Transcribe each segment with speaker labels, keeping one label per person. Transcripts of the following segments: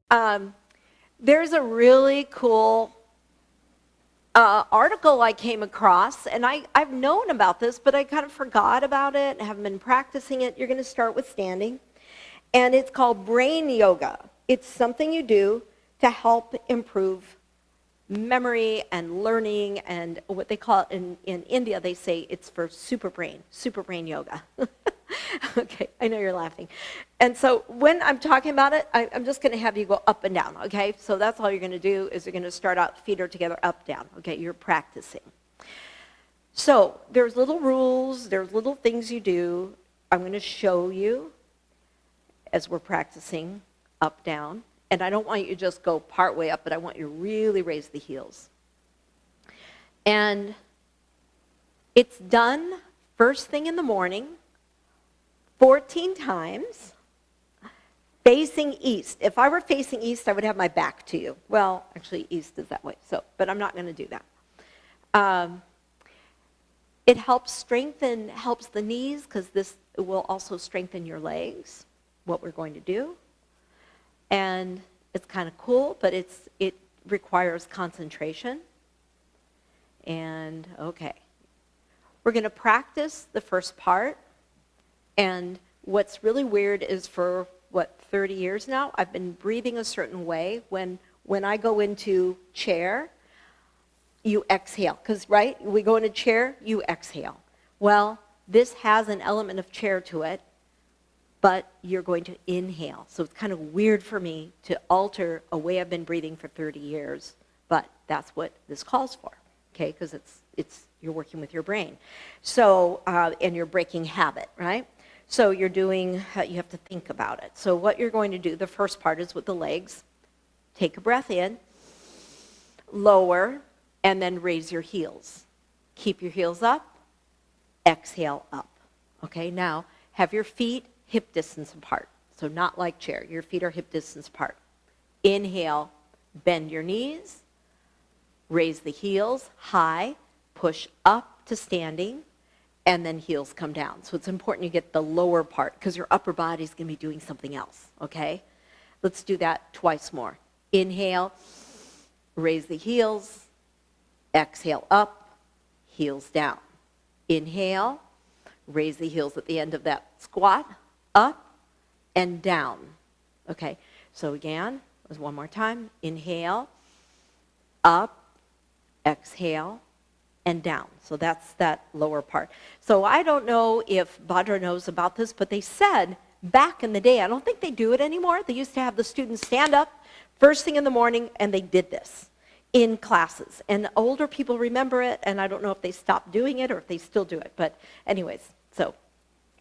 Speaker 1: Um, there's a really cool article I came across, and I've known about this, but I kind of forgot about it and haven't been practicing it. You're going to start with standing, and it's called brain yoga. It's something you do to help improve memory and learning, and what they call it in India, they say it's for super brain yoga. Okay, I know you're laughing. And so when I'm talking about it, I'm just going to have you go up and down, okay? So that's all you're going to do is you're going to start out, feet are together, up, down, okay? You're practicing. So there's little rules, there's little things you do. I'm going to show you as we're practicing up, down. And I don't want you to just go part way up, but I want you to really raise the heels. And it's done first thing in the morning, 14 times, facing east. If I were facing east, I would have my back to you. Well, actually, east is that way, but I'm not going to do that. It helps the knees, because this will also strengthen your legs, what we're going to do. And it's kind of cool, but it requires concentration. And okay, we're going to practice the first part. And what's really weird is for 30 years now, I've been breathing a certain way. When I go into chair, you exhale, because right, we go into chair, you exhale. Well, this has an element of chair to it, but you're going to inhale. So it's kind of weird for me to alter a way I've been breathing for 30 years, but that's what this calls for, okay? Because you're working with your brain. So, and you're breaking habit, right? So you have to think about it. So what you're going to do, the first part is with the legs. Take a breath in, lower, and then raise your heels. Keep your heels up, exhale up. Okay, now have your feet hip distance apart. So not like chair, your feet are hip distance apart. Inhale, bend your knees, raise the heels high, push up to standing, and then heels come down. So it's important you get the lower part, because your upper body is going to be doing something else, okay? Let's do that twice more. Inhale, raise the heels, exhale up, heels down. Inhale, raise the heels at the end of that squat, up and down. Okay, so again, one more time. Inhale, up, exhale, and down. So that's that lower part. So I don't know if Bhadra knows about this, but they said back in the day, I don't think they do it anymore. They used to have the students stand up first thing in the morning, and they did this in classes. And older people remember it, and I don't know if they stopped doing it or if they still do it. But anyways, so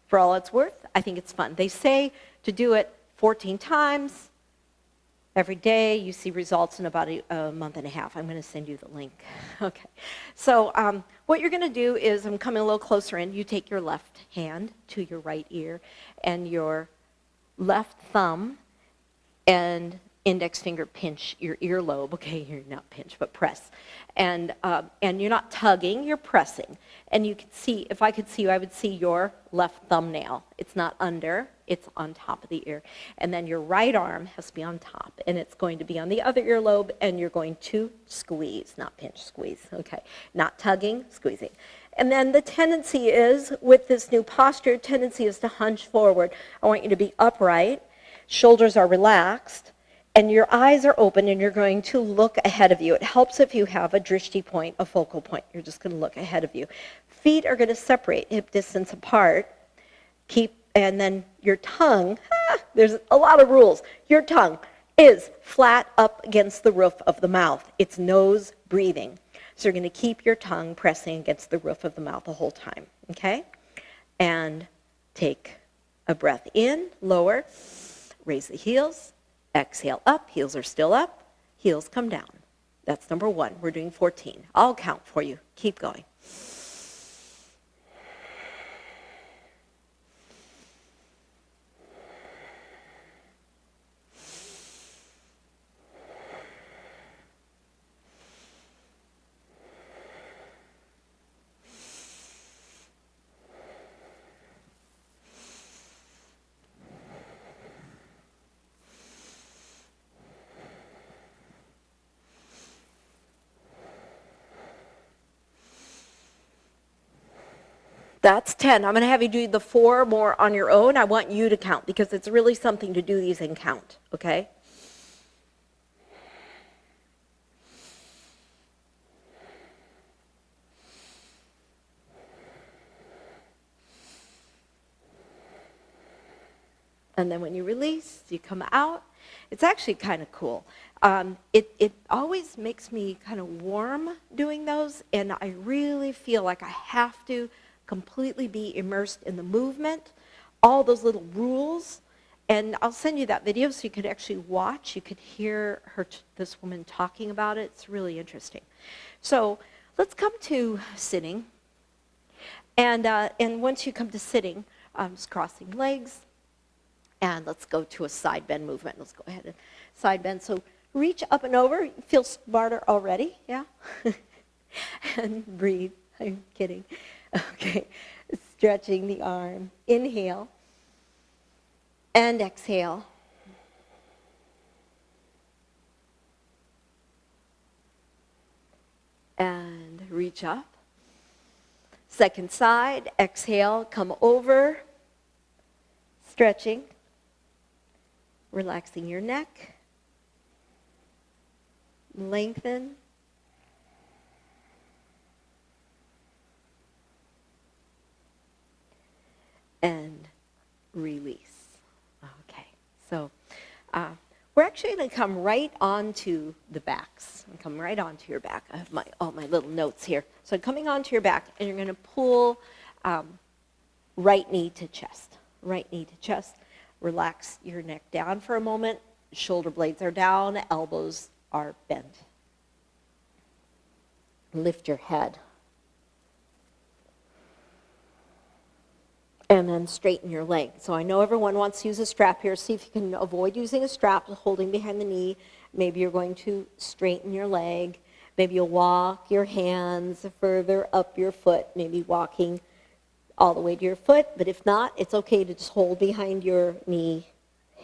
Speaker 1: for all it's worth, I think it's fun. They say to do it 14 times every day. You see results in about a month and a half. I'm going to send you the link. Okay. So what you're going to do is, I'm coming a little closer in. You take your left hand to your right ear, and your left thumb and index finger pinch your earlobe. Okay, you're not pinch, but press. And you're not tugging, you're pressing. And you can see, if I could see you, I would see your left thumbnail. It's not under, it's on top of the ear. And then your right arm has to be on top, and it's going to be on the other earlobe, and you're going to squeeze, not pinch, squeeze. Okay, not tugging, squeezing. And then the tendency is, with this new posture, tendency is to hunch forward. I want you to be upright, shoulders are relaxed, and your eyes are open, and you're going to look ahead of you. It helps if you have a drishti point, a focal point. You're just going to look ahead of you. Feet are going to separate hip distance apart. And then your tongue, there's a lot of rules. Your tongue is flat up against the roof of the mouth. It's nose breathing. So you're going to keep your tongue pressing against the roof of the mouth the whole time, okay? And take a breath in, lower, raise the heels, exhale up, heels are still up, heels come down. That's number 1. We're doing 14. I'll count for you. Keep going. That's 10. I'm going to have you do the 4 more on your own. I want you to count because it's really something to do these and count, okay? And then when you release, you come out. It's actually kind of cool. It always makes me kind of warm doing those, and I really feel like I have to completely be immersed in the movement, all those little rules. And I'll send you that video so you could actually watch. You could hear this woman talking about it. It's really interesting. So let's come to sitting. And once you come to sitting, just crossing legs. And let's go to a side bend movement. Let's go ahead and side bend. So reach up and over. You feel smarter already, yeah? And breathe. I'm kidding. Okay. Stretching the arm. Inhale. And exhale. And reach up. Second side. Exhale. Come over. Stretching. Relaxing your neck. Lengthen. And release. Okay, so we're actually going to come right onto the backs. Come right onto your back. I have all my little notes here. So coming onto your back, and you're going to pull right knee to chest. Right knee to chest. Relax your neck down for a moment. Shoulder blades are down. Elbows are bent. Lift your head. And then straighten your leg. So I know everyone wants to use a strap here. See if you can avoid using a strap, holding behind the knee. Maybe you're going to straighten your leg. Maybe you'll walk your hands further up your foot. Maybe walking all the way to your foot, but if not, it's okay to just hold behind your knee,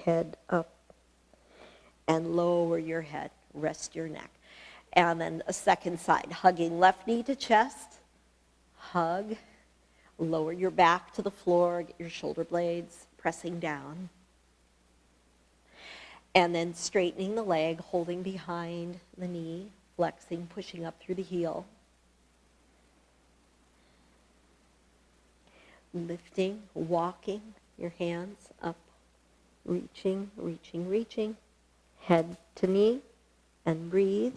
Speaker 1: head up, and lower your head, rest your neck. And then a second side, hugging left knee to chest, hug, lower your back to the floor, get your shoulder blades pressing down. And then straightening the leg, holding behind the knee, flexing, pushing up through the heel. Lifting, walking your hands up, reaching, reaching, reaching, head to knee, and breathe.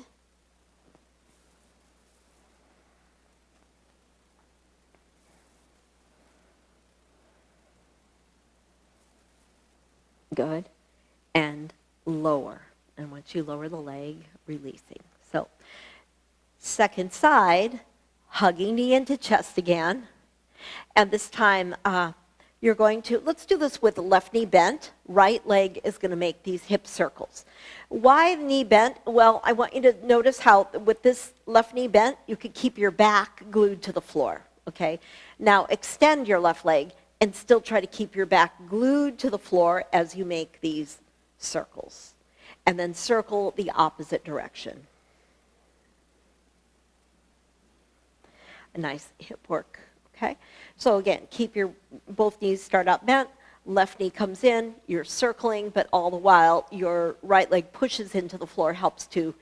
Speaker 1: Good. And lower. And once you lower the leg, releasing. So, second side, hugging knee into chest again. And this time, you're going to, let's do this with the left knee bent. Right leg is going to make these hip circles. Why the knee bent? Well, I want you to notice how with this left knee bent, you could keep your back glued to the floor, okay? Now, extend your left leg and still try to keep your back glued to the floor as you make these circles. And then circle the opposite direction. A nice hip work. Okay, so again, keep your both knees start out bent, left knee comes in, you're circling, but all the while your right leg pushes into the floor, helps to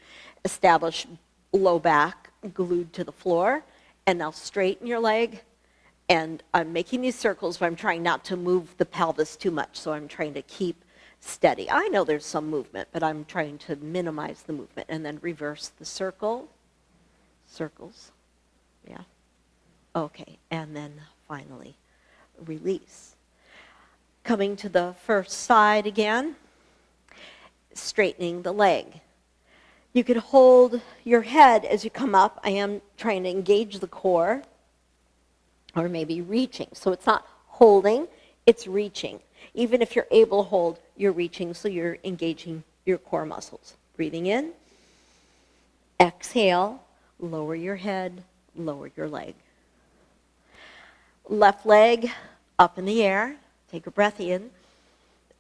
Speaker 1: establish low back glued to the floor. And now straighten your leg. And I'm making these circles, but I'm trying not to move the pelvis too much, so I'm trying to keep steady. I know there's some movement, but I'm trying to minimize the movement. And then reverse the circle, circles, yeah. Okay, and then finally, release. Coming to the first side again, straightening the leg. You could hold your head as you come up. I am trying to engage the core, or maybe reaching. So it's not holding, it's reaching. Even if you're able to hold, you're reaching, so you're engaging your core muscles. Breathing in, exhale, lower your head, lower your leg. Left leg up in the air. Take a breath in.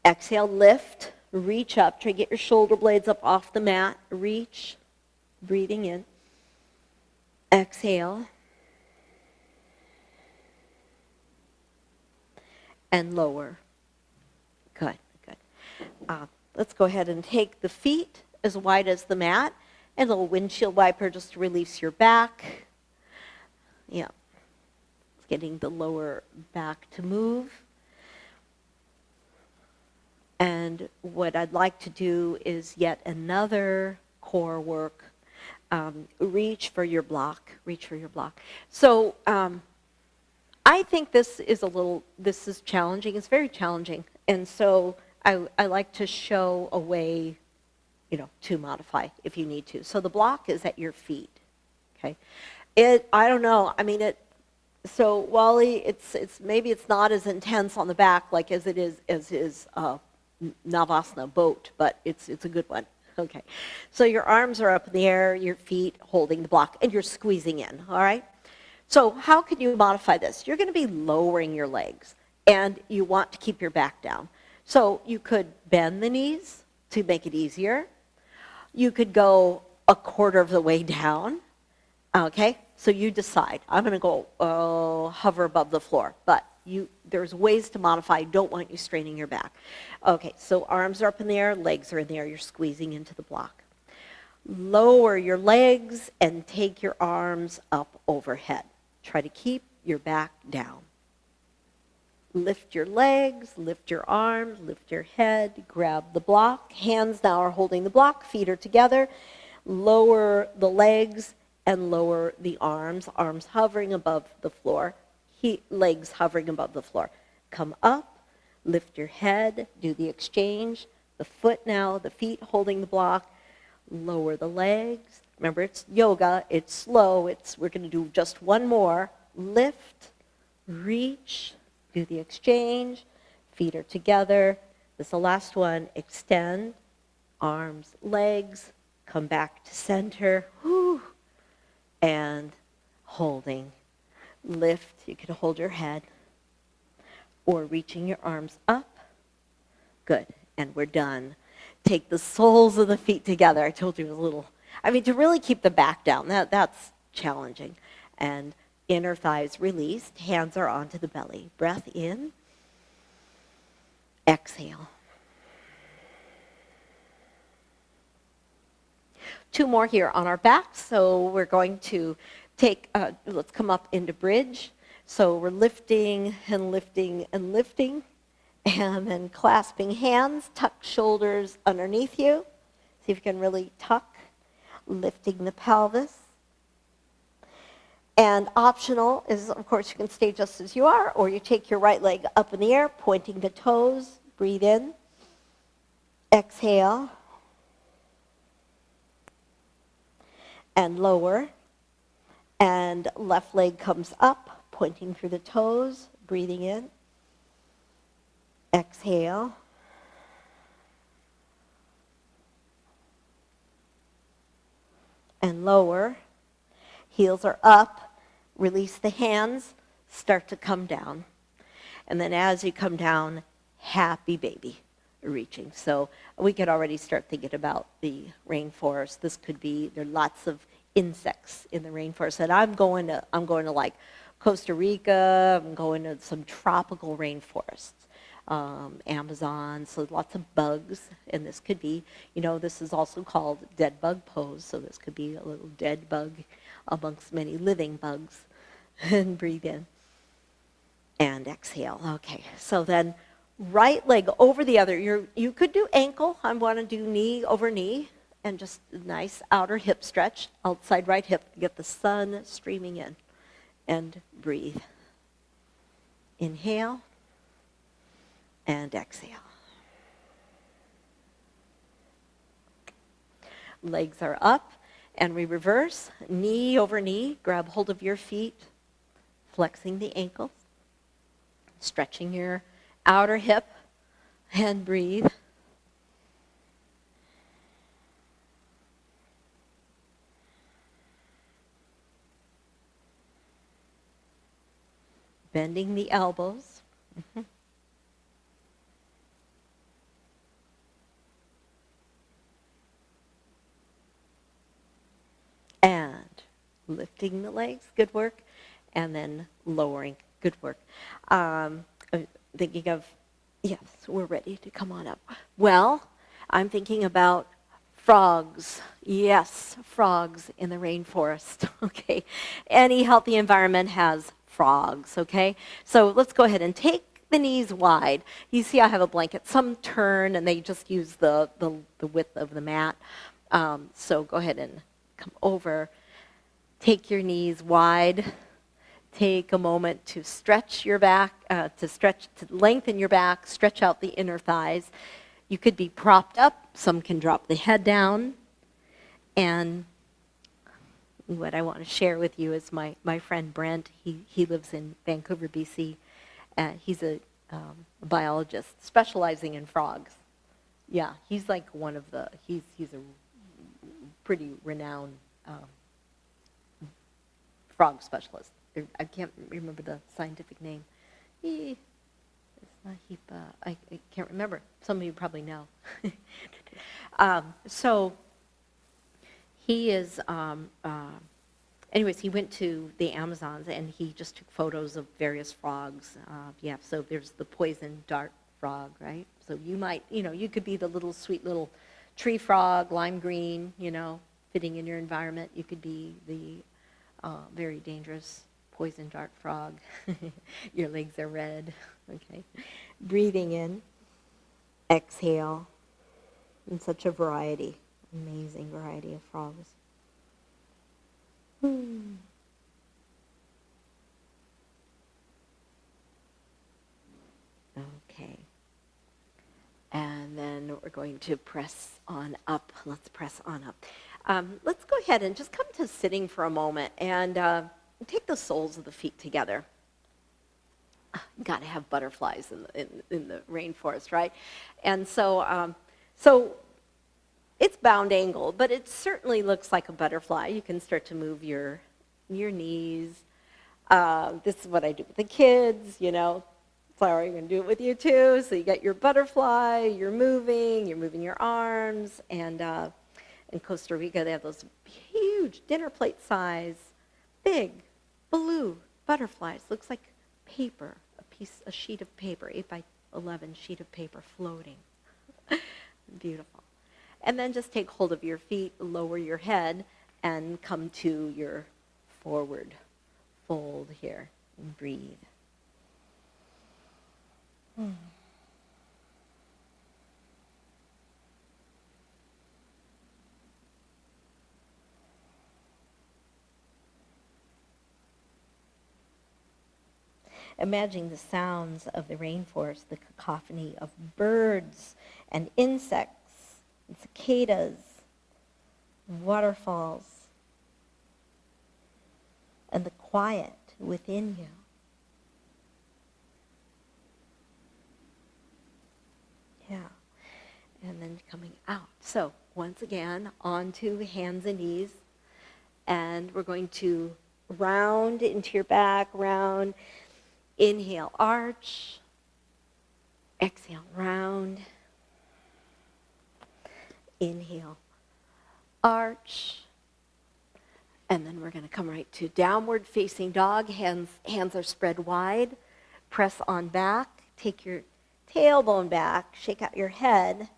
Speaker 1: Exhale, lift, reach up. Try to get your shoulder blades up off the mat. Reach, breathing in. Exhale. and lower. Good, good. Let's go ahead and take the feet as wide as the mat, and a little windshield wiper just to release your back. Yeah. Getting the lower back to move. And what I'd like to do is yet another core work. Reach for your block. Reach for your block. So I think this is challenging. It's very challenging. And so I like to show a way, to modify if you need to. So the block is at your feet. Okay. I don't know. I mean, so Wally, it's maybe it's not as intense on the back like as it is Navasana boat, but it's a good one. Okay. So your arms are up in the air, your feet holding the block, and you're squeezing in, all right? So how can you modify this? You're going to be lowering your legs, and you want to keep your back down. So you could bend the knees to make it easier. You could go a quarter of the way down, okay? So you decide. I'm going to go hover above the floor, but there's ways to modify. I don't want you straining your back. Okay, so arms are up in the air, legs are in the air. You're squeezing into the block. Lower your legs and take your arms up overhead. Try to keep your back down. Lift your legs, lift your arms, lift your head, grab the block. Hands now are holding the block, feet are together. Lower the legs and lower the arms hovering above the floor, legs hovering above the floor. Come up, lift your head, do the exchange. The foot now, the feet holding the block. Lower the legs. Remember, it's yoga, it's slow, we're going to do just one more. Lift, reach, do the exchange. Feet are together. This is the last one. Extend, arms, legs, come back to center. Whew. And holding. Lift, you can hold your head, or reaching your arms up. Good, and we're done. Take the soles of the feet together. I told you it was a little, to really keep the back down, that's challenging. And inner thighs released, hands are onto the belly. Breath in, exhale. 2 more here on our back, so we're going to take, let's come up into bridge. So we're lifting and lifting and lifting, and then clasping hands, tuck shoulders underneath you. See if you can really tuck, lifting the pelvis. And optional is, of course, you can stay just as you are, or you take your right leg up in the air, pointing the toes, breathe in, exhale, and lower. And left leg comes up, pointing through the toes, breathing in. Exhale. And lower. Heels are up. Release the hands. Start to come down. And then as you come down, happy baby, reaching. So we could already start thinking about the rainforest. This could be, there are lots of insects in the rainforest. And I'm going to like Costa Rica. I'm going to some tropical rainforests, Amazon. So lots of bugs. And this could be, this is also called dead bug pose. So this could be a little dead bug amongst many living bugs. And breathe in and exhale. Okay. So then right leg over the other. You could do ankle. I want to do knee over knee. And just a nice outer hip stretch, outside right hip, get the sun streaming in. And breathe. Inhale. And exhale. Legs are up, and we reverse. Knee over knee, grab hold of your feet, flexing the ankles, stretching your outer hip, and breathe. Bending the elbows. And lifting the legs, good work. And then lowering, good work. thinking of, yes, we're ready to come on up. Well, I'm thinking about frogs. Yes, frogs in the rainforest. Okay. Any healthy environment has frogs. Okay. So let's go ahead and take the knees wide. You see I have a blanket. Some turn and they just use the width of the mat. So go ahead and come over. Take your knees wide. Take a moment to stretch your back, to lengthen your back, stretch out the inner thighs. You could be propped up. Some can drop the head down. And what I want to share with you is my friend Brent. He lives in Vancouver, BC. He's a biologist specializing in frogs. Yeah, he's like one of the, he's a pretty renowned frog specialist. I can't remember the scientific name. It's not I can't remember. Some of you probably know. So he is, anyways, he went to the Amazons and he just took photos of various frogs. Yeah, so there's the poison dart frog, right? So you might, you could be the little sweet little tree frog, lime green, fitting in your environment. You could be the very dangerous poison dart frog. Your legs are red. Okay. Breathing in, exhale, and such a variety, amazing variety of frogs. Okay. And then we're going to press on up. Let's press on up. Let's go ahead and just come to sitting for a moment and take the soles of the feet together. Got to have butterflies in the rainforest, right? And so it's bound angle, but it certainly looks like a butterfly. You can start to move your knees. This is what I do with the kids, Flower, you're going to do it with you too. So you got your butterfly, you're moving your arms, and in Costa Rica they have those huge dinner plate size, big blue butterflies. Looks like paper, a sheet of paper, 8x11 sheet of paper floating. Beautiful. And then just take hold of your feet, lower your head, and come to your forward fold here, and breathe. Imagine the sounds of the rainforest, the cacophony of birds and insects, and cicadas, and waterfalls, and the quiet within you. Yeah. And then coming out. So once again, onto hands and knees. And we're going to round into your back, round. Inhale, arch. Exhale, round. Inhale, arch. And then we're going to come right to downward facing dog. Hands are spread wide. Press on back. Take your tailbone back. Shake out your head.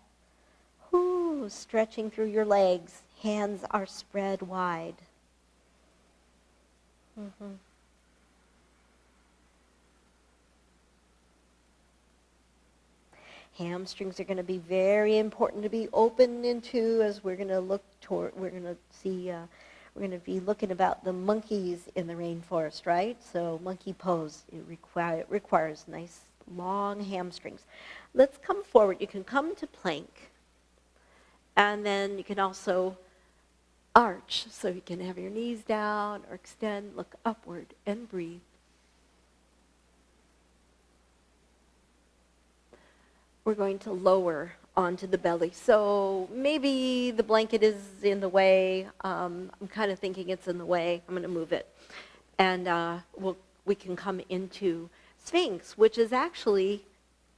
Speaker 1: Whoo, stretching through your legs. Hands are spread wide. Hamstrings are going to be very important to be open into as we're going to look toward, we're going to see, we're going to be looking about the monkeys in the rainforest, right? So monkey pose, it requires nice long hamstrings. Let's come forward. You can come to plank. And then you can also arch, so you can have your knees down or extend, look upward, and breathe. We're going to lower onto the belly. So maybe the blanket is in the way. I'm kind of thinking it's in the way. I'm going to move it. And we can come into Sphinx, which is actually,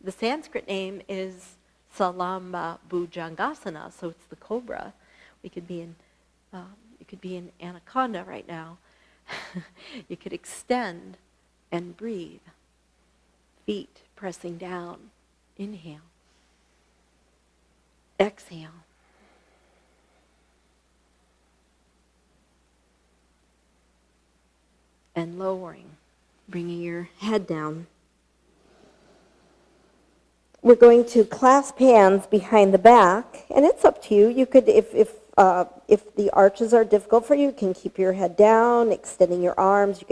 Speaker 1: the Sanskrit name is Salamba Bhujangasana, so it's the cobra. We could be in, you could be in anaconda right now. You could extend and breathe. feet pressing down. Inhale. Exhale. And lowering, bringing your head down. We're going to clasp hands behind the back, and it's up to you. You could, if the arches are difficult for you, you can keep your head down, extending your arms.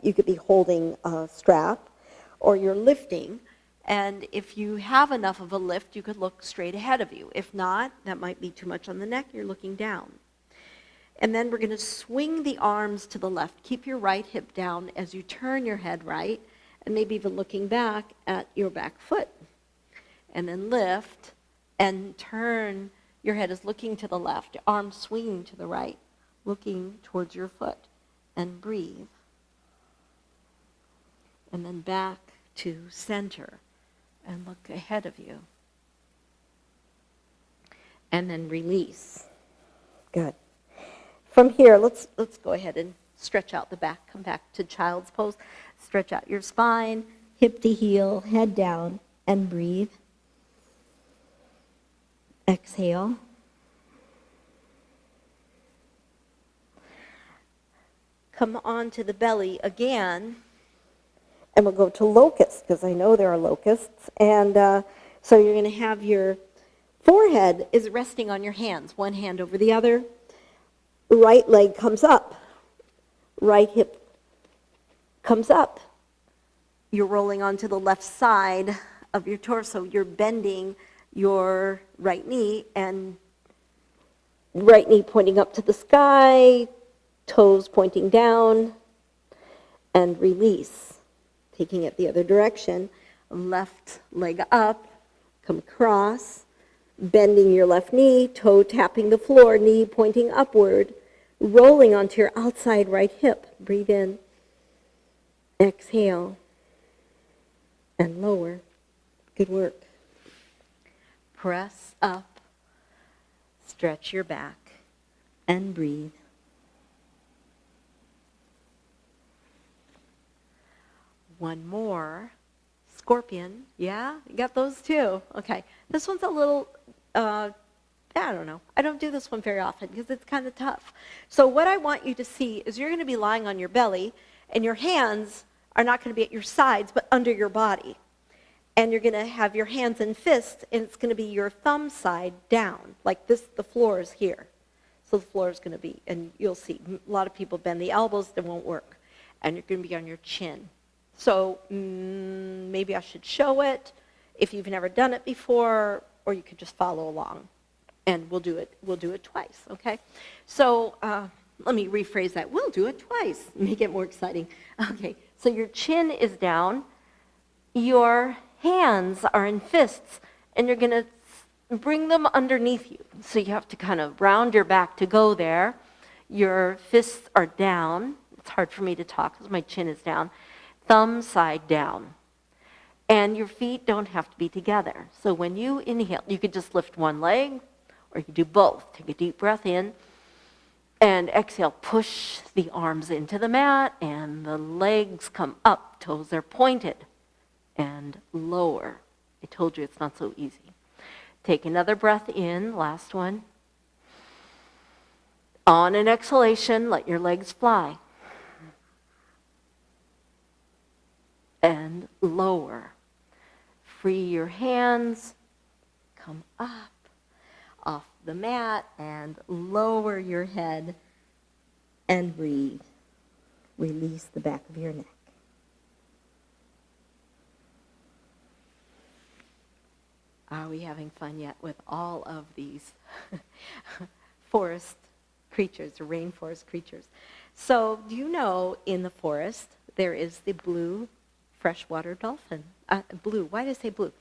Speaker 1: You could be holding a strap, or you're lifting. And if you have enough of a lift, you could look straight ahead of you. If not, that might be too much on the neck. You're looking down. And then we're going to swing the arms to the left. Keep your right hip down as you turn your head right, and maybe even looking back at your back foot. And then lift and turn. Your head is looking to the left, arms swinging to the right, looking towards your foot. And breathe. And then back to center and look ahead of you. And then release. Good. From here, let's go ahead and stretch out the back. Come back to child's pose. Stretch out your spine, hip to heel, head down, and breathe. Exhale. Come onto the belly again, and we'll go to locusts, because I know there are locusts. And so you're going to have your forehead is resting on your hands, one hand over the other. Right leg comes up. Right hip comes up. You're rolling onto the left side of your torso. You're bending your right knee, and right knee pointing up to the sky, toes pointing down, and release. Taking it the other direction. Left leg up, come across, bending your left knee, toe tapping the floor, knee pointing upward, rolling onto your outside right hip. Breathe in, exhale, and lower. Good work. Press up, stretch your back, and breathe. One more. Scorpion. Yeah, you got those too. Okay. This one's a little, I don't know. I don't do this one very often because it's kind of tough. So what I want you to see is you're going to be lying on your belly, and your hands are not going to be at your sides, but under your body. And you're going to have your hands in fists, and it's going to be your thumb side down, like this. The floor is here. So the floor is going to be, and you'll see, a lot of people bend the elbows, that won't work. And you're going to be on your chin. So maybe I should show it if you've never done it before, or you could just follow along. And we'll do it twice, okay? So let me rephrase that. We'll do it twice. Make it more exciting. Okay, so your chin is down. Your hands are in fists, and you're going to bring them underneath you. So you have to kind of round your back to go there. Your fists are down. It's hard for me to talk because my chin is down. Thumb side down. And your feet don't have to be together. So when you inhale, you could just lift one leg, or you could do both. Take a deep breath in, and exhale. Push the arms into the mat, and the legs come up. Toes are pointed. And lower. I told you it's not so easy. Take another breath in, last one. On an exhalation, let your legs fly. And lower. Free your hands, come up off the mat, and lower your head, and breathe. Release the back of your neck. Are we having fun yet with all of these forest creatures, rainforest creatures? So do you know in the forest there is the blue freshwater dolphin? Blue, why did I say blue?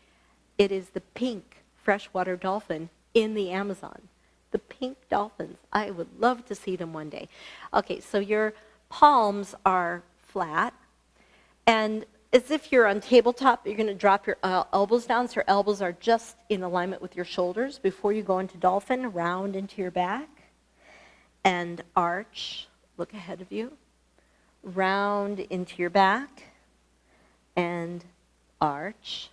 Speaker 1: It is the pink freshwater dolphin in the Amazon. The pink dolphins. I would love to see them one day. Okay, so your palms are flat, and as if you're on tabletop, you're going to drop your elbows down, so your elbows are just in alignment with your shoulders before you go into dolphin. Round into your back, and arch, look ahead of you. Round into your back, and arch.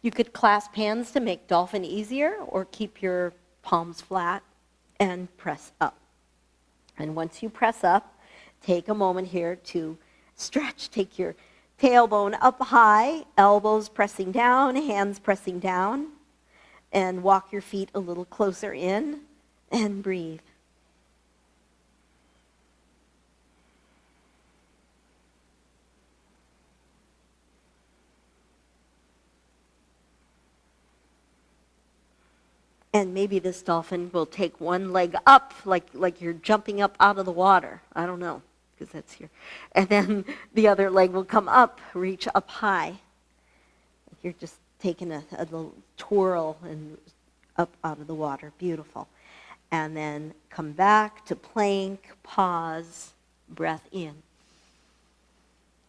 Speaker 1: You could clasp hands to make dolphin easier, or keep your palms flat and press up. And once you press up, take a moment here to stretch. Take your tailbone up high, elbows pressing down, hands pressing down, and walk your feet a little closer in and breathe. And maybe this dolphin will take one leg up, like you're jumping up out of the water. I don't know, because that's here. And then the other leg will come up, reach up high. You're just taking a little twirl and up out of the water. Beautiful. And then come back to plank, pause, breath in.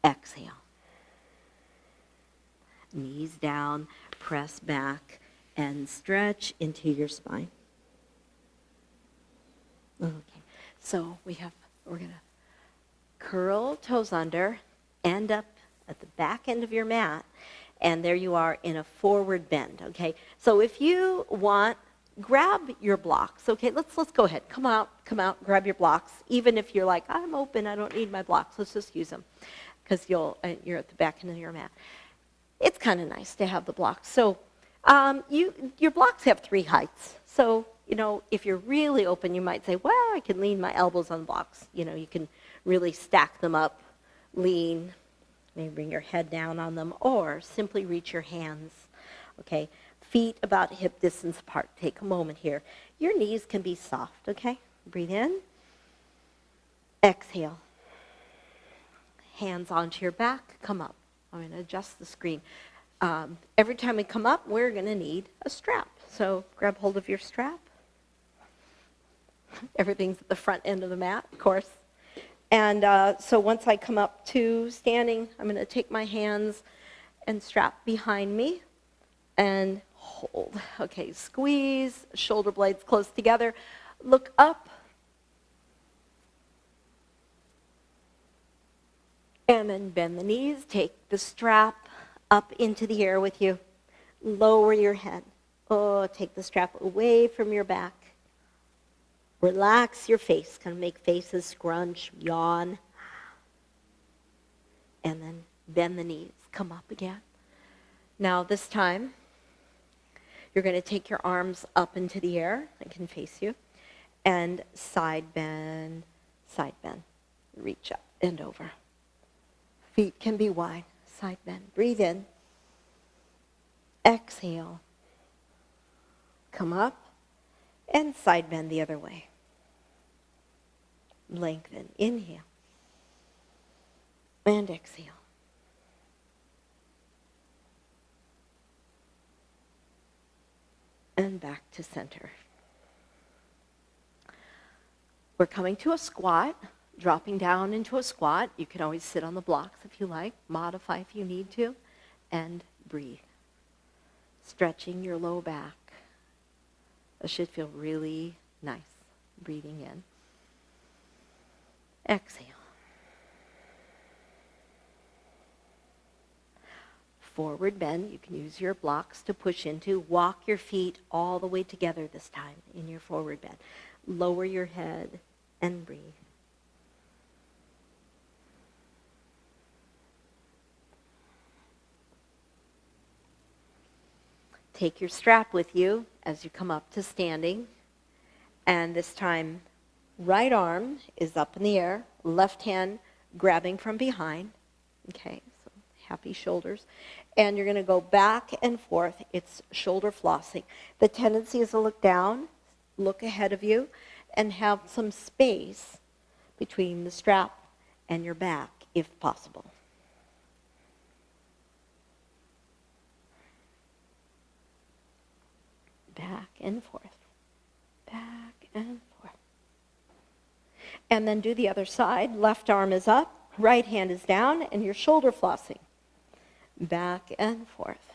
Speaker 1: Exhale. Knees down, press back, and stretch into your spine. Okay, so we're going to curl toes under, end up at the back end of your mat, and there you are in a forward bend, okay? So if you want, grab your blocks, okay? Let's go ahead. Come out, grab your blocks. Even if you're like, I'm open, I don't need my blocks, let's just use them, because you're at the back end of your mat. It's kind of nice to have the blocks. So your blocks have 3 heights. So, if you're really open, you might say, well, I can lean my elbows on the blocks. You can really stack them up, lean, maybe bring your head down on them, or simply reach your hands, okay? Feet about hip distance apart. Take a moment here. Your knees can be soft, okay? Breathe in. Exhale. Hands onto your back. Come up. I'm going to adjust the screen. Every time we come up, we're going to need a strap. So grab hold of your strap. Everything's at the front end of the mat, of course. And so once I come up to standing, I'm going to take my hands and strap behind me and hold. Okay, squeeze, shoulder blades close together. Look up. And then bend the knees. Take the strap up into the air with you. Lower your head. Oh, take the strap away from your back. Relax your face. Kind of make faces scrunch, yawn. And then bend the knees. Come up again. Now this time, you're going to take your arms up into the air. I can face you. And side bend, side bend. Reach up and over. Feet can be wide. Side bend. Breathe in. Exhale. Come up and side bend the other way. Lengthen. Inhale. And exhale. And back to center. We're coming to a squat. Dropping down into a squat. You can always sit on the blocks if you like, modify if you need to, and breathe. Stretching your low back. It should feel really nice. Breathing in. Exhale. Forward bend. You can use your blocks to push into. Walk your feet all the way together this time in your forward bend. Lower your head and breathe. Take your strap with you as you come up to standing. And this time, right arm is up in the air, left hand grabbing from behind. Okay, so happy shoulders. And you're going to go back and forth. It's shoulder flossing. The tendency is to look down, look ahead of you, and have some space between the strap and your back, if possible. Back and forth, back and forth. And then do the other side. Left arm is up, right hand is down, and you're shoulder flossing. Back and forth,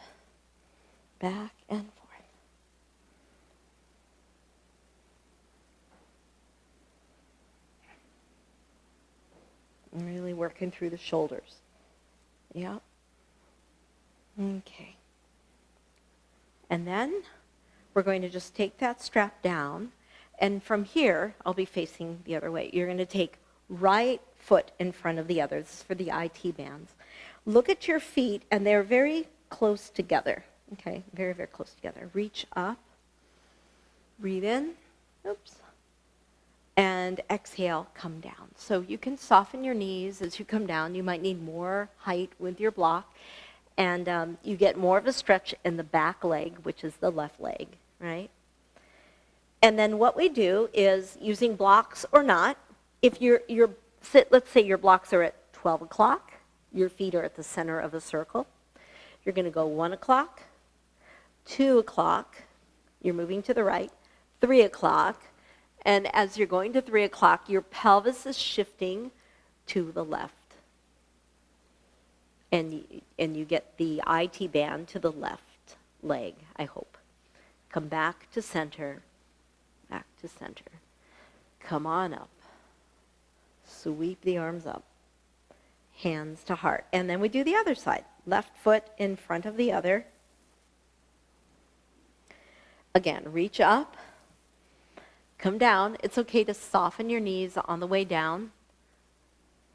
Speaker 1: back and forth. Really working through the shoulders. Yeah. Okay. And then we're going to just take that strap down. And from here, I'll be facing the other way. You're going to take right foot in front of the other. This is for the IT bands. Look at your feet, and they're very close together. Okay, very, very close together. Reach up. Breathe in. Oops. And exhale, come down. So you can soften your knees as you come down. You might need more height with your block. And you get more of a stretch in the back leg, which is the left leg, right? And then what we do is, using blocks or not, if let's say your blocks are at 12 o'clock, your feet are at the center of a circle. You're going to go 1 o'clock, 2 o'clock, you're moving to the right, 3 o'clock, and as you're going to 3 o'clock, your pelvis is shifting to the left. And you get the IT band to the left leg, I hope. Come back to center, back to center. Come on up. Sweep the arms up. Hands to heart. And then we do the other side. Left foot in front of the other. Again, reach up. Come down. It's okay to soften your knees on the way down.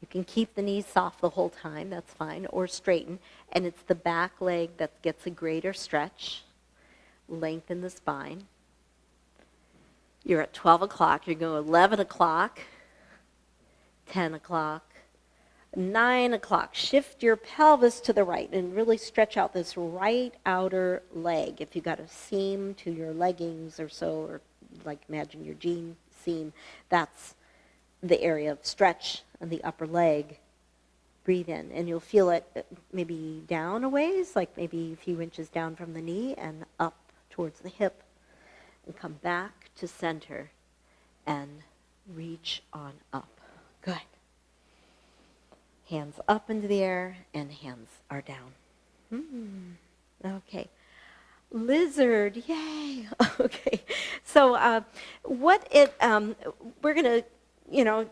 Speaker 1: You can keep the knees soft the whole time, that's fine, or straighten. And it's the back leg that gets a greater stretch. Lengthen the spine. You're at 12 o'clock, you're going to 11 o'clock, 10 o'clock, 9 o'clock. Shift your pelvis to the right and really stretch out this right outer leg. If you've got a seam to your leggings or so, or like imagine your jean seam, that's the area of stretch on the upper leg. Breathe in, and you'll feel it maybe down a ways, like maybe a few inches down from the knee and up towards the hip. And come back to center and reach on up. Good. Hands up into the air and hands are down. Okay. Lizard, yay. Okay. So we're going to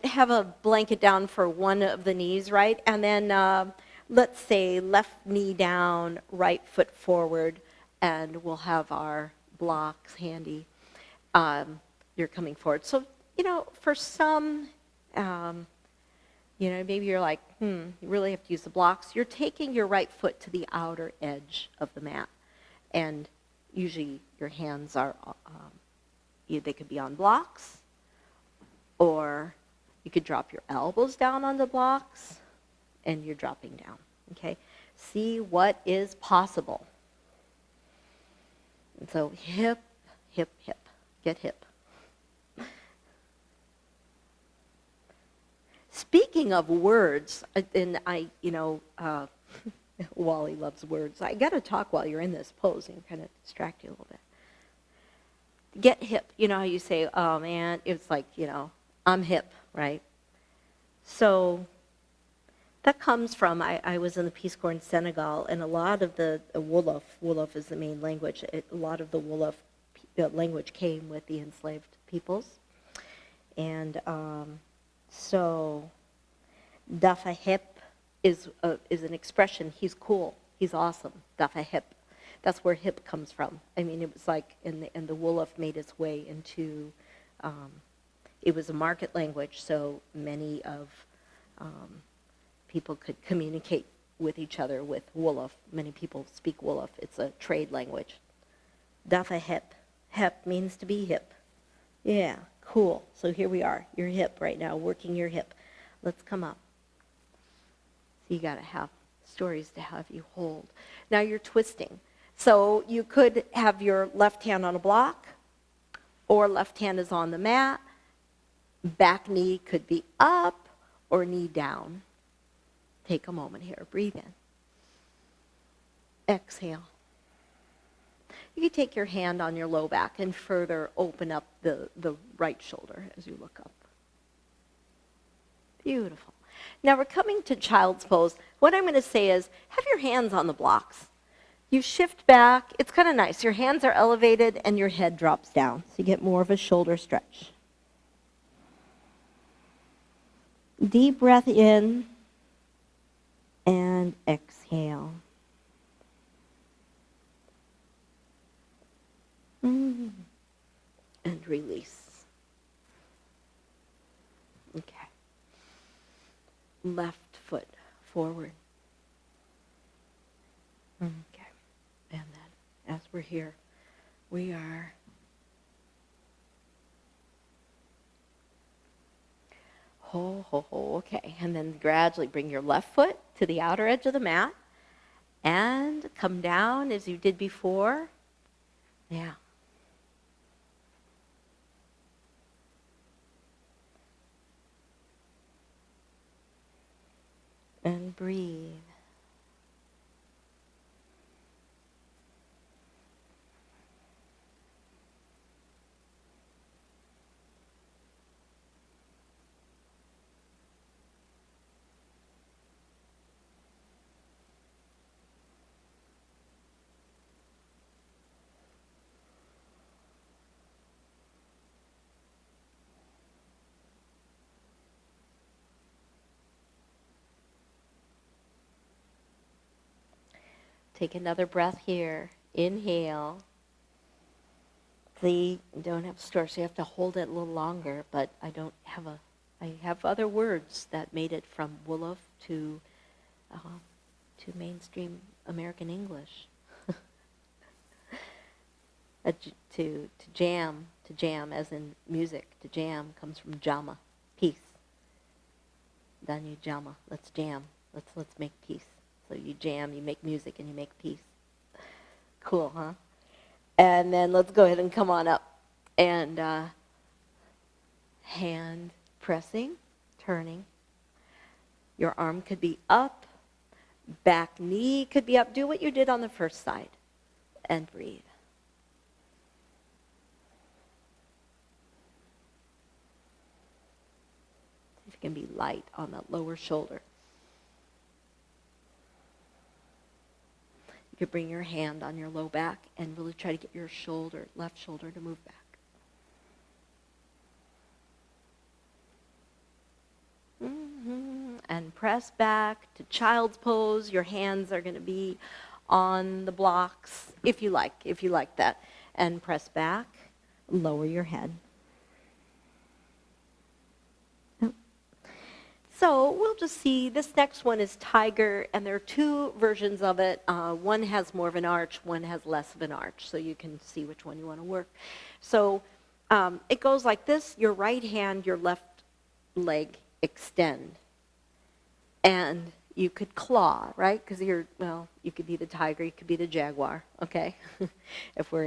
Speaker 1: have a blanket down for one of the knees, right? And then let's say left knee down, right foot forward, and we'll have our blocks handy. You're coming forward. So, for some, maybe you're like, you really have to use the blocks. You're taking your right foot to the outer edge of the mat. And usually your hands are, they could be on blocks, or you could drop your elbows down on the blocks, and you're dropping down, okay? See what is possible. And so hip, hip, hip. Get hip. Speaking of words, and Wally loves words. I got to talk while you're in this pose and kind of distract you a little bit. Get hip. You know how you say, oh man, it's like, I'm hip, right? So that comes from, I was in the Peace Corps in Senegal, and a lot of the Wolof is the main language. A lot of the Wolof language came with the enslaved peoples. And so dafa hip is an expression. He's cool. He's awesome. Dafa hip. That's where hip comes from. I mean, it was like, and the Wolof made its way into, it was a market language, so many of people could communicate with each other with Wolof. Many people speak Wolof. It's a trade language. Dafa hip. Hip means to be hip. Yeah, cool. So here we are. You're hip right now, working your hip. Let's come up. So you got to have stories to have you hold. Now you're twisting. So you could have your left hand on a block, or left hand is on the mat. Back knee could be up or knee down. Take a moment here. Breathe in. Exhale. You can take your hand on your low back and further open up the right shoulder as you look up. Beautiful. Now we're coming to child's pose. What I'm going to say is, have your hands on the blocks. You shift back. It's kind of nice. Your hands are elevated and your head drops down. So you get more of a shoulder stretch. Deep breath in and exhale. And release. Okay. Left foot forward. Okay. And then as we're here, we are ho, ho, ho. Okay. And then gradually bring your left foot to the outer edge of the mat and come down as you did before. Yeah. And breathe. Take another breath here. Inhale. See, you don't have to store, so you have to hold it a little longer, but I have other words that made it from Wolof to mainstream American English. to jam as in music, to jam comes from jama, peace. Danu jama, let's jam, let's make peace. So you jam, you make music, and you make peace. Cool, huh? And then let's go ahead and come on up. And hand pressing, turning. Your arm could be up, back knee could be up. Do what you did on the first side. And breathe. If you can be light on that lower shoulder. You could bring your hand on your low back and really try to get your shoulder, left shoulder, to move back. And press back to child's pose. Your hands are going to be on the blocks, if you like that. And press back, lower your head. So we'll just see, this next one is tiger, and there are two versions of it. One has more of an arch, one has less of an arch, so you can see which one you want to work. So it goes like this: your right hand, your left leg extend. And you could claw, right? Because you could be the tiger, you could be the jaguar, okay? If we're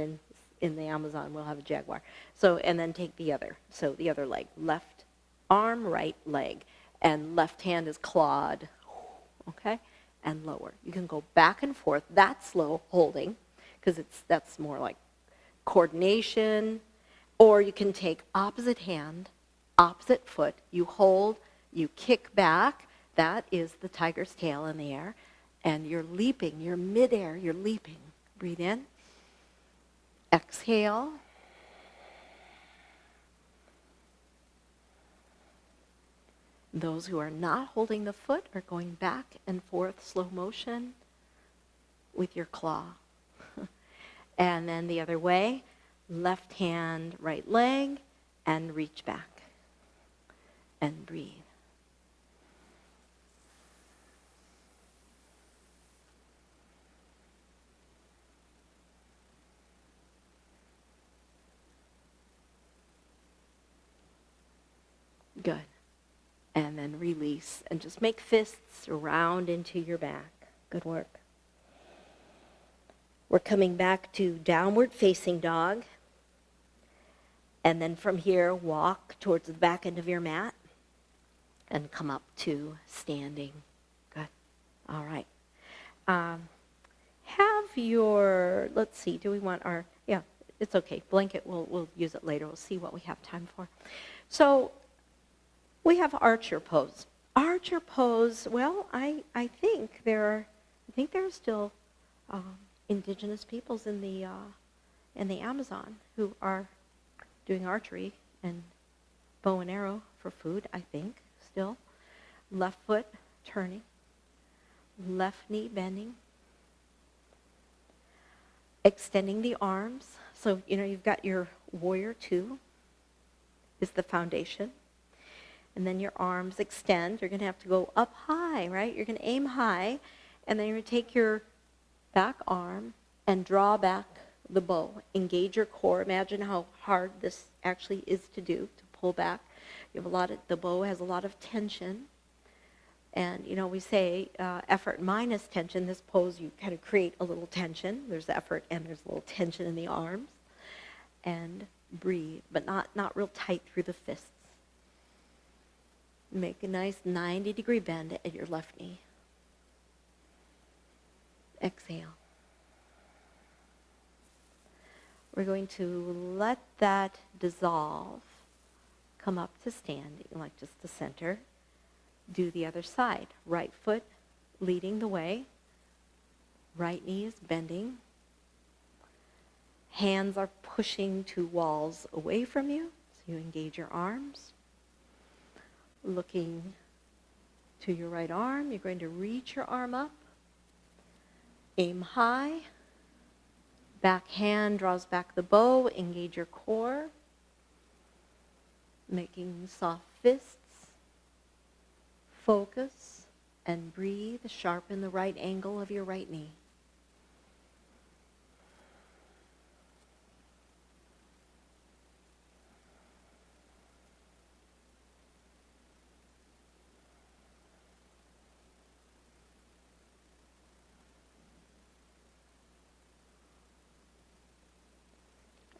Speaker 1: in the Amazon, we'll have a jaguar. So, and then take the other. So the other leg, left arm, right leg. And left hand is clawed, okay? And lower. You can go back and forth. That's slow holding, because that's more like coordination. Or you can take opposite hand, opposite foot. You hold, you kick back. That is the tiger's tail in the air. And you're leaping. You're midair. You're leaping. Breathe in. Exhale. Those who are not holding the foot are going back and forth, slow motion, with your claw. And then the other way, left hand, right leg, and reach back. And breathe. Good. And then release, and just make fists round into your back. Good work. We're coming back to downward facing dog. And then from here, walk towards the back end of your mat and come up to standing. Good. All right. Have your, let's see, do we want our, yeah, it's okay. Blanket, we'll use it later. We'll see what we have time for. So, we have archer pose. Archer pose, well, I think there are still indigenous peoples in the Amazon who are doing archery and bow and arrow for food, I think, still. Left foot turning, left knee bending, extending the arms So, you've got your warrior 2 is the foundation. And then your arms extend. You're going to have to go up high, right? You're going to aim high. And then you're going to take your back arm and draw back the bow. Engage your core. Imagine how hard this actually is to do, to pull back. The bow has a lot of tension. And, we say effort minus tension. This pose, you kind of create a little tension. There's effort and there's a little tension in the arms. And breathe, but not real tight through the fists. Make a nice 90-degree bend at your left knee. Exhale. We're going to let that dissolve. Come up to stand, like just the center. Do the other side. Right foot leading the way. Right knee is bending. Hands are pushing to walls away from you, so you engage your arms. Looking to your right arm, you're going to reach your arm up. Aim high. Back hand draws back the bow, engage your core. Making soft fists. Focus and breathe. Sharpen the right angle of your right knee.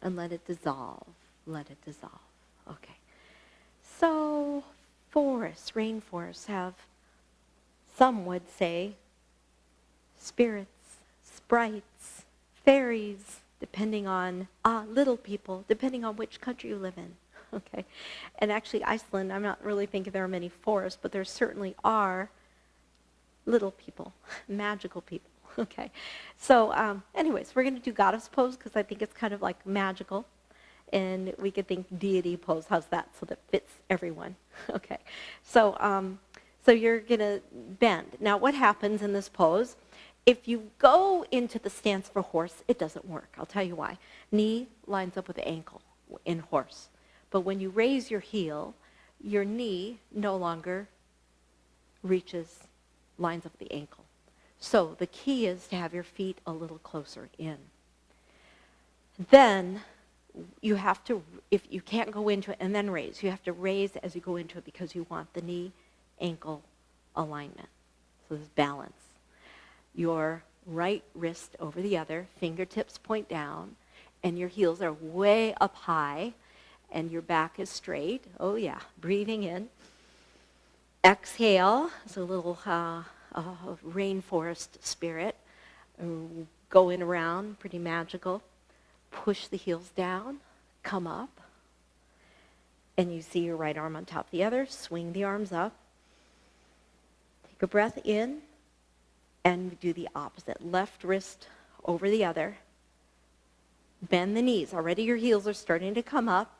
Speaker 1: And let it dissolve. Let it dissolve. Okay. So, rainforests have, some would say, spirits, sprites, fairies, depending on, little people, depending on which country you live in. Okay. And actually, Iceland, I'm not really thinking there are many forests, but there certainly are little people, magical people. Okay, so anyways, we're going to do goddess pose because I think it's kind of like magical. And we could think deity pose. How's that? So that fits everyone. Okay, so you're going to bend. Now what happens in this pose? If you go into the stance for horse, it doesn't work. I'll tell you why. Knee lines up with the ankle in horse. But when you raise your heel, your knee no longer lines up with the ankle. So the key is to have your feet a little closer in. Then you have to, if you can't go into it and then raise, you have to raise as you go into it because you want the knee-ankle alignment. So there's balance. Your right wrist over the other, fingertips point down, and your heels are way up high, and your back is straight. Oh yeah, breathing in. Exhale, so a little rainforest spirit, going around, pretty magical. Push the heels down, come up, and you see your right arm on top of the other. Swing the arms up. Take a breath in, and do the opposite. Left wrist over the other. Bend the knees. Already your heels are starting to come up.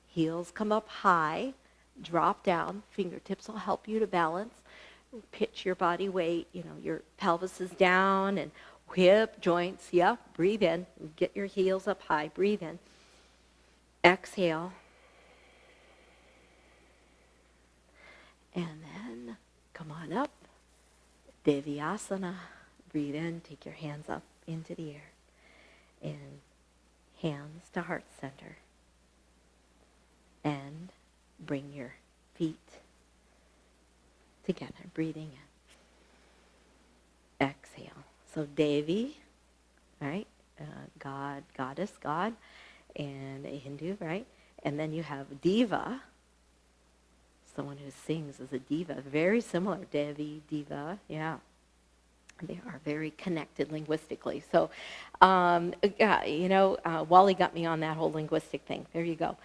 Speaker 1: Heels come up high. Drop down. Fingertips will help you to balance. Pitch your body weight. Your pelvis is down and hip joints. Yep. Breathe in. Get your heels up high. Breathe in. Exhale. And then come on up. Devyasana. Breathe in. Take your hands up into the air. And hands to heart center. And bring your feet together, breathing in. Exhale. So Devi, right? God, goddess, God, and a Hindu, right? And then you have Diva. Someone who sings is a diva. Very similar. Devi, Diva, yeah. They are very connected linguistically. So, Wally got me on that whole linguistic thing. There you go.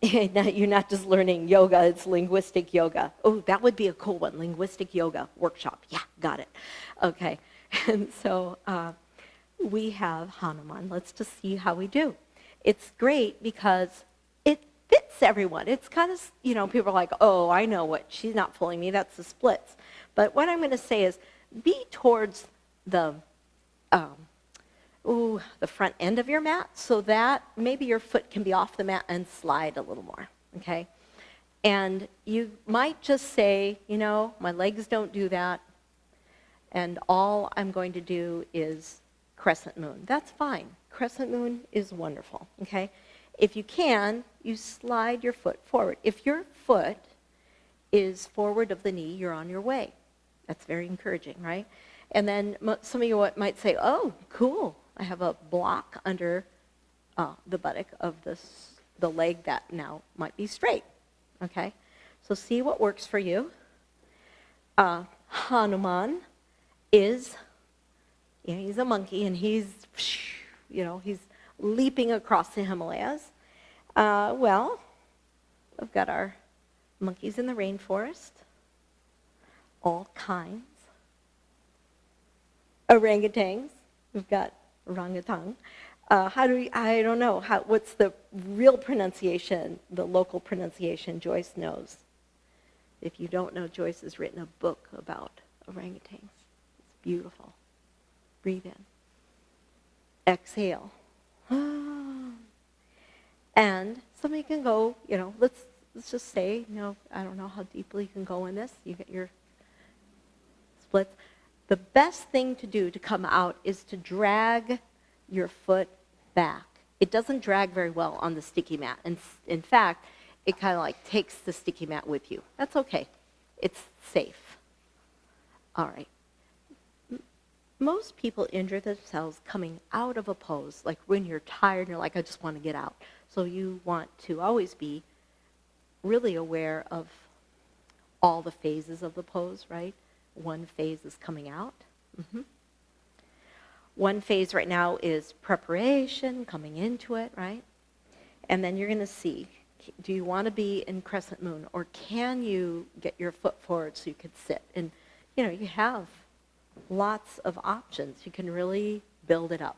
Speaker 1: You're not just learning yoga, it's linguistic yoga. Oh, that would be a cool one, linguistic yoga workshop. Yeah, got it. Okay, and so we have Hanuman. Let's just see how we do. It's great because it fits everyone. It's kind of, people are like, oh, I know what, she's not fooling me, that's the splits. But what I'm going to say is be towards the the front end of your mat so that maybe your foot can be off the mat and slide a little more, okay? And you might just say, my legs don't do that, and all I'm going to do is crescent moon. That's fine. Crescent moon is wonderful, okay? If you can, you slide your foot forward. If your foot is forward of the knee, you're on your way. That's very encouraging, right? And then some of you might say, oh, cool. I have a block under the buttock of the leg that now might be straight, okay? So see what works for you. Hanuman is, he's a monkey, and he's leaping across the Himalayas. Well, we've got our monkeys in the rainforest, all kinds. Orangutans, we've got orangutan. I don't know, what's the real pronunciation, the local pronunciation? Joyce knows. If you don't know, Joyce has written a book about orangutans. It's beautiful. Breathe in. Exhale. And somebody can go, let's just say, I don't know how deeply you can go in this. You get your splits. The best thing to do to come out is to drag your foot back. It doesn't drag very well on the sticky mat. And in fact, it kind of like takes the sticky mat with you. That's okay. It's safe. All right. Most people injure themselves coming out of a pose, like when you're tired and you're like, I just want to get out. So you want to always be really aware of all the phases of the pose, right? One phase is coming out. Mm-hmm. One phase right now is preparation, coming into it, right? And then you're going to see, do you want to be in crescent moon, or can you get your foot forward so you could sit? And, you have lots of options. You can really build it up.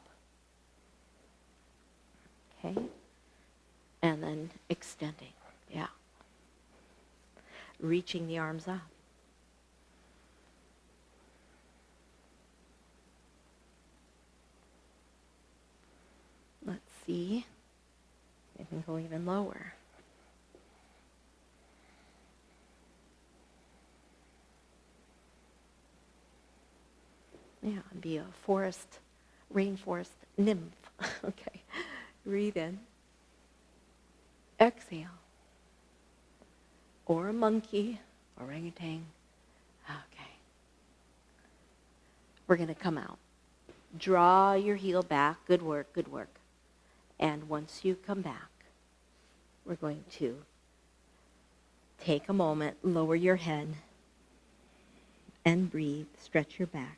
Speaker 1: Okay? And then extending, yeah. Reaching the arms up. Let's see. I can go even lower. Yeah, be a rainforest nymph. Okay. Breathe in. Exhale. Or a monkey, orangutan. Okay. We're going to come out. Draw your heel back. Good work, good work. And once you come back, we're going to take a moment, lower your head, and breathe. Stretch your back.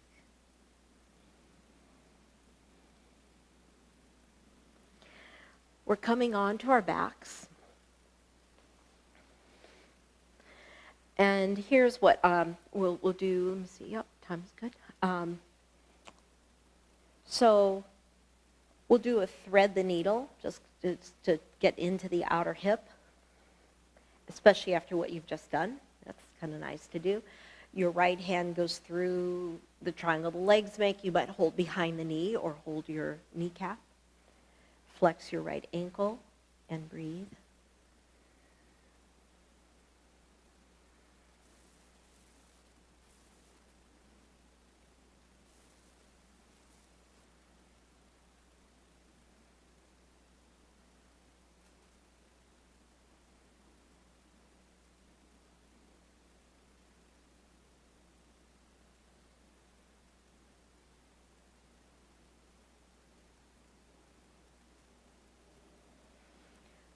Speaker 1: We're coming on to our backs. And here's what we'll do. Let me see. Yep, time's good. So we'll do a thread the needle, just to get into the outer hip, especially after what you've just done. That's kind of nice to do. Your right hand goes through the triangle the legs make. You might hold behind the knee or hold your kneecap. Flex your right ankle and breathe.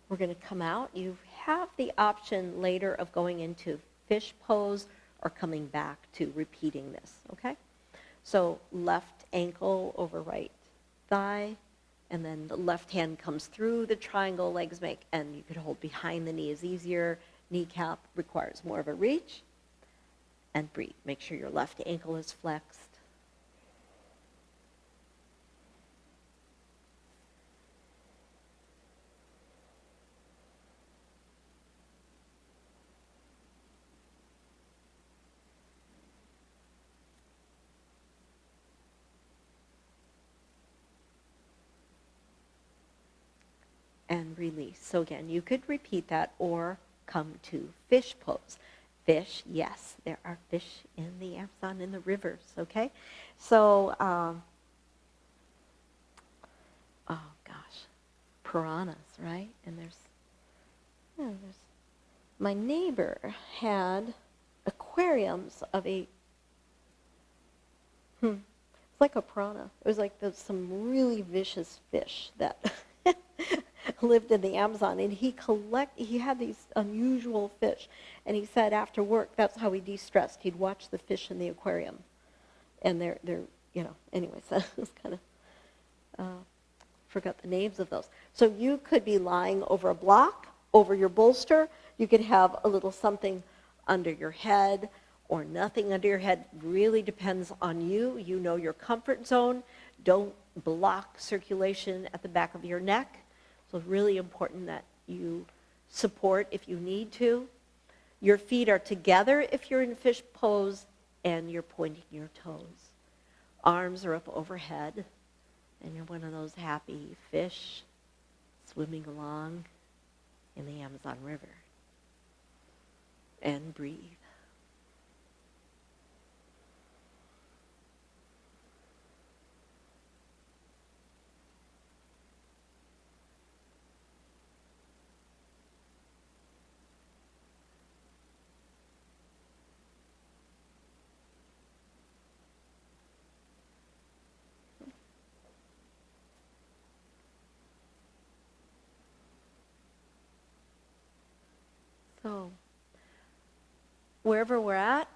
Speaker 1: We're going to come out. You have the option later of going into fish pose or coming back to repeating this, okay? So left ankle over right thigh, and then the left hand comes through the triangle legs make, and you could hold behind the knee is easier. Kneecap requires more of a reach. And breathe. Make sure your left ankle is flexed. and release. So again, you could repeat that or come to fish pose. Fish, yes, there are fish in the Amazon, in the rivers, okay? So, oh gosh, piranhas, right? And there's my neighbor had aquariums of it's like a piranha. It was like some really vicious fish that lived in the Amazon, and he had these unusual fish, and he said after work that's how he de-stressed. He'd watch the fish in the aquarium, and they're anyways, that was kind of forgot the names of those. So you could be lying over a block, over your bolster. You could have a little something under your head or nothing under your head. Really depends on you. You know your comfort zone. Don't block circulation at the back of your neck. So it's really important that you support if you need to. Your feet are together if you're in fish pose, and you're pointing your toes. Arms are up overhead, and you're one of those happy fish swimming along in the Amazon River. And breathe. So, wherever we're at,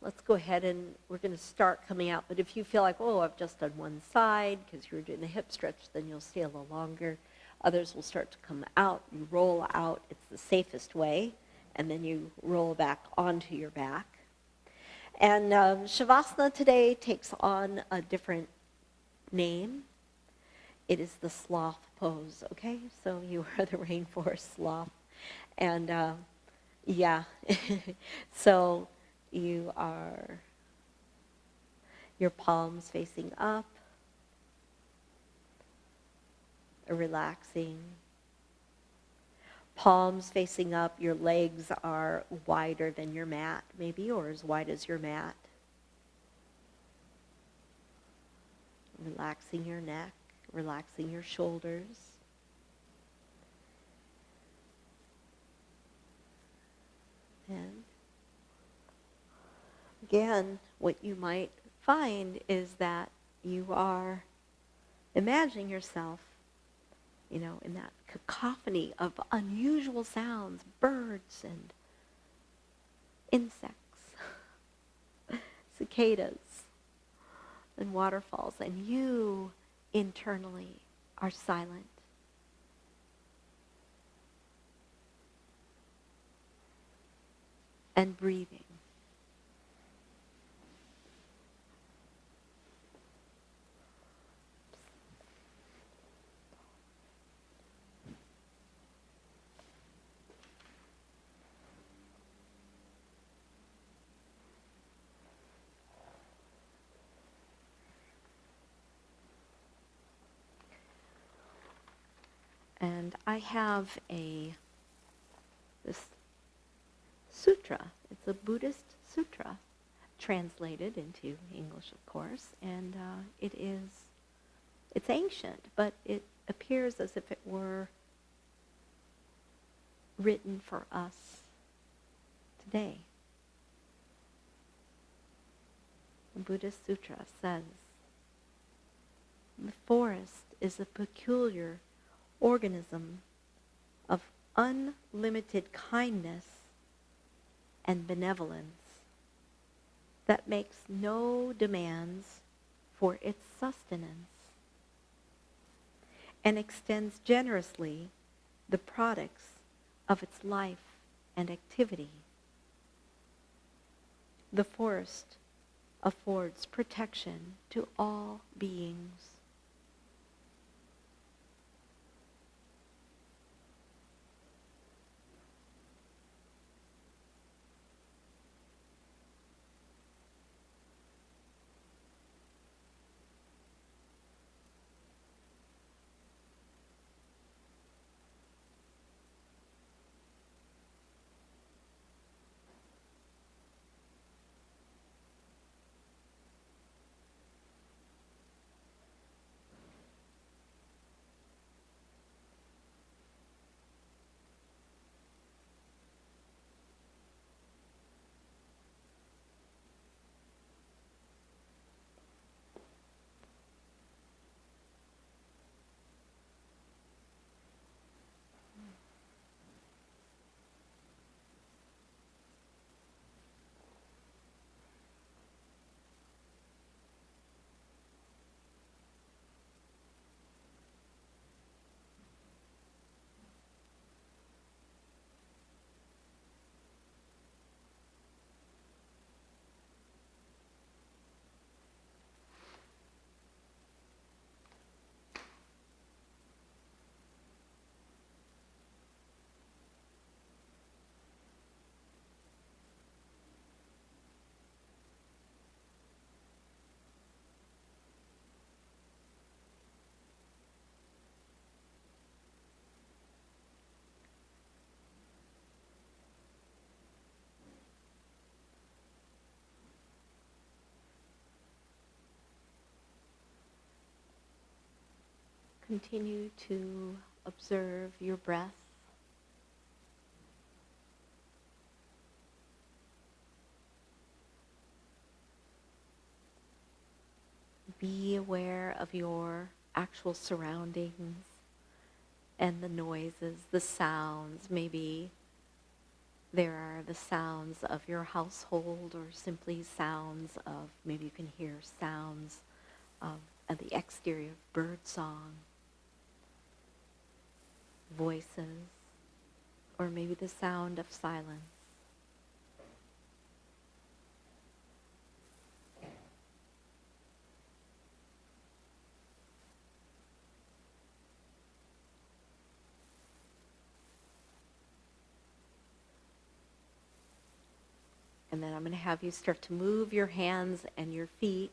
Speaker 1: let's go ahead and we're going to start coming out. But if you feel like, oh, I've just done one side because you were doing a hip stretch, then you'll stay a little longer. Others will start to come out. You roll out. It's the safest way. And then you roll back onto your back. And Shavasana today takes on a different name. It is the sloth pose, okay? So you are the rainforest sloth. And yeah, so you are, your palms facing up, relaxing. Palms facing up, your legs are wider than your mat, maybe, or as wide as your mat. Relaxing your neck, relaxing your shoulders. And again, what you might find is that you are imagining yourself, in that cacophony of unusual sounds, birds and insects, cicadas and waterfalls, and you internally are silent. And breathing. And I have this sutra. It's a Buddhist sutra, translated into English, of course, and it's ancient, but it appears as if it were written for us today. The Buddhist sutra says, the forest is a peculiar organism of unlimited kindness and benevolence that makes no demands for its sustenance and extends generously the products of its life and activity. The forest affords protection to all beings. Continue to observe your breath. Be aware of your actual surroundings and the noises, the sounds. Maybe there are the sounds of your household, or simply sounds of, maybe you can hear sounds of the exterior, bird song, voices, or maybe the sound of silence. And then I'm going to have you start to move your hands and your feet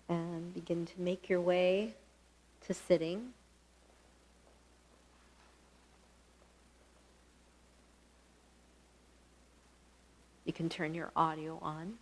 Speaker 1: and begin to make your way to sitting. You can turn your audio on.